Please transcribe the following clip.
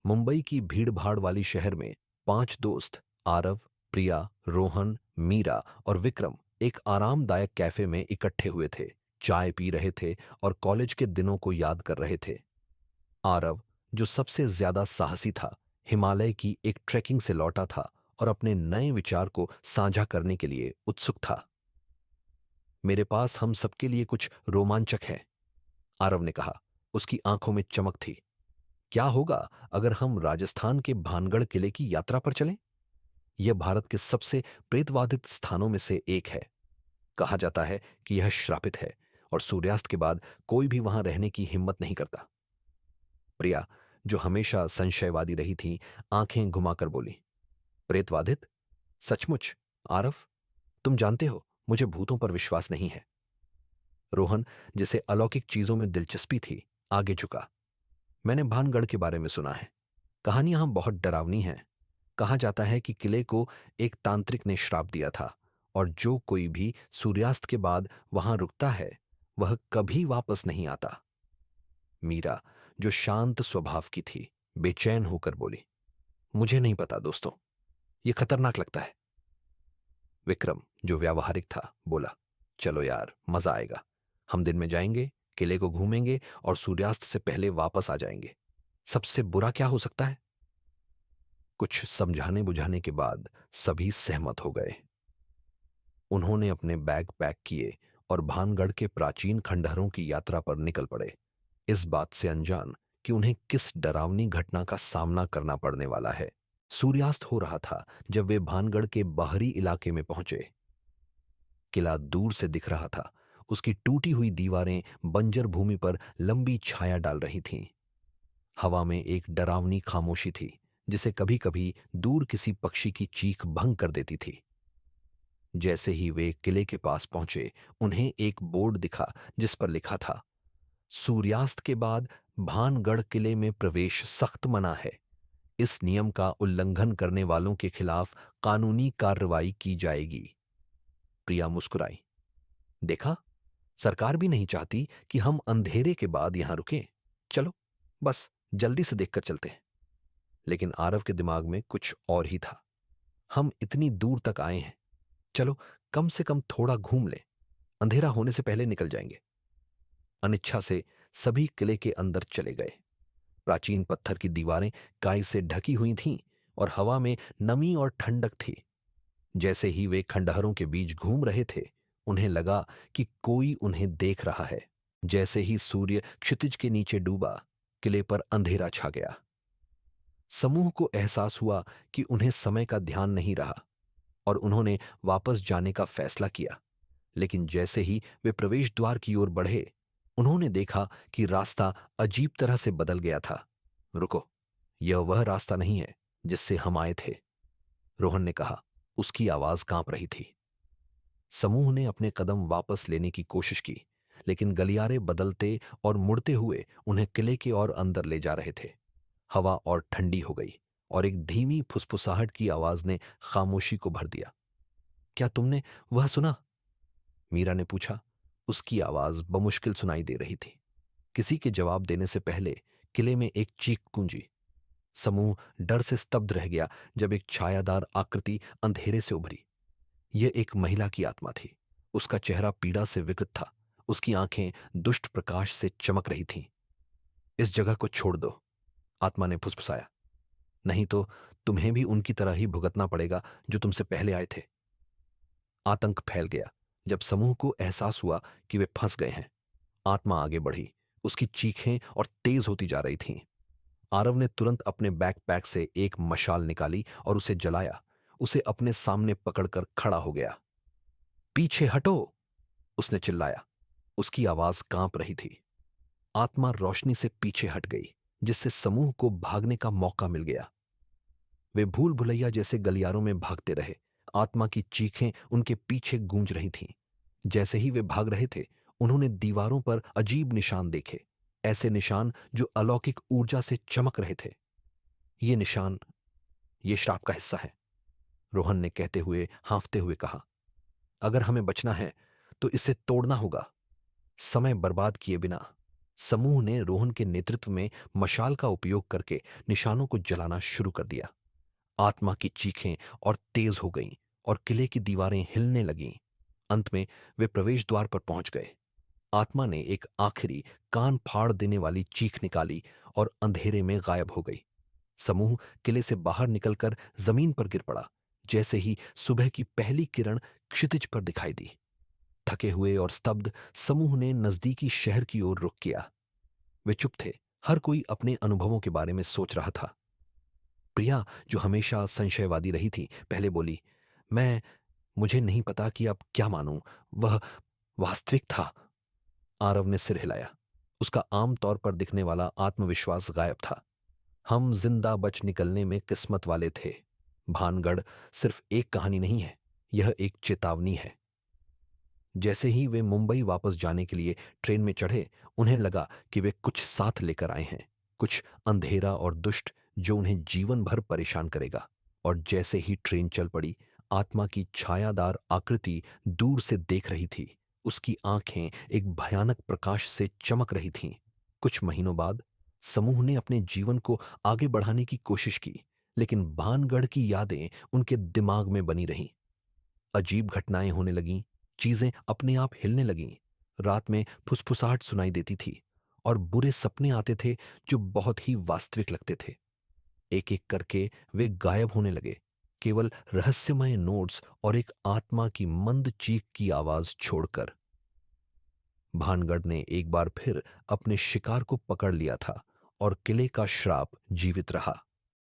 मुंबई की भीड़-भाड़ वाली शहर में 5 दोस्त आरव, प्रिया, रोहन, मीरा और विक्रम एक आरामदायक कैफे में इकट्ठे हुए थे। चाय पी रहे थे और कॉलेज के दिनों को याद कर रहे थे। आरव, जो सबसे ज्यादा साहसी था, हिमालय की एक ट्रैकिंग से लौटा था और अपने नए विचार को साझा करने के लिए उत्सुक था। मेरे पास हम सबके लिए कुछ रोमांचक है, आरव ने कहा। उसकी आंखों में चमक थी। क्या होगा अगर हम राजस्थान के भानगढ़ किले की यात्रा पर चलें? यह भारत के सबसे प्रेतवादित स्थानों में से एक है। कहा जाता है कि यह श्रापित है और सूर्यास्त के बाद कोई भी वहां रहने की हिम्मत नहीं करता। प्रिया, जो हमेशा संशयवादी रही थी, आंखें घुमाकर बोली, प्रेतवादित? सचमुच? आरव, तुम जानते हो, मुझे भूतों पर विश्वास नहीं है। रोहन, जिसे अलौकिक चीजों में दिलचस्पी थी, आगे झुका। मैंने भानगढ़ के बारे में सुना है। कहानियां हम बहुत डरावनी हैं। कहा जाता है कि किले को एक तांत्रिक ने श्राप दिया था और जो कोई भी सूर्यास्त के बाद वहां रुकता है, वह कभी वापस नहीं आता। मीरा, जो शांत स्वभाव की थी, बेचैन होकर बोली, मुझे नहीं पता दोस्तों, यह खतरनाक लगता है। विक्रम, जो व्यावहारिक था, बोला, चलो यार, मजा आएगा। हम दिन में जाएंगे, किले को घूमेंगे और सूर्यास्त से पहले वापस आ जाएंगे। सबसे बुरा क्या हो सकता है? कुछ समझाने बुझाने के बाद सभी सहमत हो गए। उन्होंने अपने बैग पैक किए और भानगढ़ के प्राचीन खंडहरों की यात्रा पर निकल पड़े, इस बात से अनजान कि उन्हें किस डरावनी घटना का सामना करना पड़ने वाला है। सूर्यास्त हो रहा था जब वे भानगढ़ के बाहरी इलाके में पहुंचे। किला दूर से दिख रहा था। उसकी टूटी हुई दीवारें बंजर भूमि पर लंबी छाया डाल रही थीं। हवा में एक डरावनी खामोशी थी, जिसे कभी-कभी दूर किसी पक्षी की चीख भंग कर देती थी। जैसे ही वे किले के पास पहुंचे, उन्हें एक बोर्ड दिखा जिस पर लिखा था, सूर्यास्त के बाद भानगढ़ किले में प्रवेश सख्त मना है। इस नियम का उल्लंघन करने वालों के खिलाफ कानूनी कार्रवाई की जाएगी। प्रिया मुस्कुराई। देखा, सरकार भी नहीं चाहती कि हम अंधेरे के बाद यहां रुकें। चलो, बस जल्दी से देखकर चलते हैं। लेकिन आरव के दिमाग में कुछ और ही था। हम इतनी दूर तक आए हैं, चलो कम से कम थोड़ा घूम लें। अंधेरा होने से पहले निकल जाएंगे। अनिच्छा से सभी किले के अंदर चले गए। प्राचीन पत्थर की दीवारें काई से ढकी हुई थीं और हवा में नमी और ठंडक थी। जैसे ही वे खंडहरों के बीच घूम रहे थे, उन्हें लगा कि कोई उन्हें देख रहा है। जैसे ही सूर्य क्षितिज के नीचे डूबा, किले पर अंधेरा छा गया। समूह को एहसास हुआ कि उन्हें समय का ध्यान नहीं रहा और उन्होंने वापस जाने का फैसला किया। लेकिन जैसे ही वे प्रवेश द्वार की ओर बढ़े, उन्होंने देखा कि रास्ता अजीब तरह से बदल गया था। रुको, यह वह रास्ता नहीं है जिससे हम आए थे, रोहन ने कहा। उसकी आवाज कांप रही थी। समूह ने अपने कदम वापस लेने की कोशिश की, लेकिन गलियारे बदलते और मुड़ते हुए उन्हें किले के और अंदर ले जा रहे थे। हवा और ठंडी हो गई और एक धीमी फुसफुसाहट की आवाज ने खामोशी को भर दिया। क्या तुमने वह सुना? मीरा ने पूछा। उसकी आवाज बमुश्किल सुनाई दे रही थी। किसी के जवाब देने से पहले किले में एक चीख गूंजी। समूह डर से स्तब्ध रह गया जब एक छायादार आकृति अंधेरे से उभरी। यह एक महिला की आत्मा थी। उसका चेहरा पीड़ा से विकृत था। उसकी आंखें दुष्ट प्रकाश से चमक रही थीं। इस जगह को छोड़ दो, आत्मा ने फुसफुसाया। नहीं तो तुम्हें भी उनकी तरह ही भुगतना पड़ेगा जो तुमसे पहले आए थे। आतंक फैल गया जब समूह को एहसास हुआ कि वे फंस गए हैं। आत्मा आगे बढ़ी। उसकी चीखें और तेज होती जा रही थीं। आरव ने तुरंत अपने बैकपैक से एक मशाल निकाली और उसे जलाया। उसे अपने सामने पकड़कर खड़ा हो गया। पीछे हटो, उसने चिल्लाया। उसकी आवाज कांप रही थी। आत्मा रोशनी से पीछे हट गई, जिससे समूह को भागने का मौका मिल गया। वे भूल भुलैया जैसे गलियारों में भागते रहे। आत्मा की चीखें उनके पीछे गूंज रही थीं। जैसे ही वे भाग रहे थे, उन्होंने दीवारों पर अजीब निशान देखे, ऐसे निशान जो अलौकिक ऊर्जा से चमक रहे थे। ये निशान, ये श्राप का हिस्सा है, रोहन ने कहते हुए हांफते हुए कहा। अगर हमें बचना है तो इसे तोड़ना होगा, समय बर्बाद किए बिना। समूह ने रोहन के नेतृत्व में मशाल का उपयोग करके निशानों को जलाना शुरू कर दिया। आत्मा की चीखें और तेज हो गईं और किले की दीवारें हिलने लगीं। अंत में वे प्रवेश द्वार पर पहुंच गए। आत्मा ने एक आखिरी कान फाड़ देने वाली चीख निकाली और अंधेरे में गायब हो गई। समूह किले से बाहर निकलकर जमीन पर गिर पड़ा। जैसे ही सुबह की पहली किरण क्षितिज पर दिखाई दी, थके हुए और स्तब्ध समूह ने नजदीकी शहर की ओर रुख किया। वे चुप थे। हर कोई अपने अनुभवों के बारे में सोच रहा था। प्रिया, जो हमेशा संशयवादी रही थी, पहले बोली, मैं मुझे नहीं पता कि अब क्या मानूं। वह वास्तविक था। आरव ने सिर हिलाया। उसका आम तौर पर दिखने वाला आत्मविश्वास गायब था। हम जिंदा बच निकलने में किस्मत वाले थे। भानगढ़ सिर्फ एक कहानी नहीं है, यह एक चेतावनी है। जैसे ही वे मुंबई वापस जाने के लिए ट्रेन में चढ़े, उन्हें लगा कि वे कुछ साथ लेकर आए हैं, कुछ अंधेरा और दुष्ट जो उन्हें जीवन भर परेशान करेगा। और जैसे ही ट्रेन चल पड़ी, आत्मा की छायादार आकृति दूर से देख रही थी। उसकी आंखें एक भयानक प्रकाश से चमक रही थीं। कुछ महीनों बाद समूह ने अपने जीवन को आगे बढ़ाने की कोशिश की, लेकिन भानगढ़ की यादें उनके दिमाग में बनी रहीं। अजीब घटनाएं होने लगीं। चीजें अपने आप हिलने लगीं। रात में फुसफुसाहट सुनाई देती थी और बुरे सपने आते थे जो बहुत ही वास्तविक लगते थे। एक एक करके वे गायब होने लगे, केवल रहस्यमय नोट्स और एक आत्मा की मंद चीख की आवाज छोड़कर। भानगढ़ ने एक बार फिर अपने शिकार को पकड़ लिया था और किले का श्राप जीवित रहा।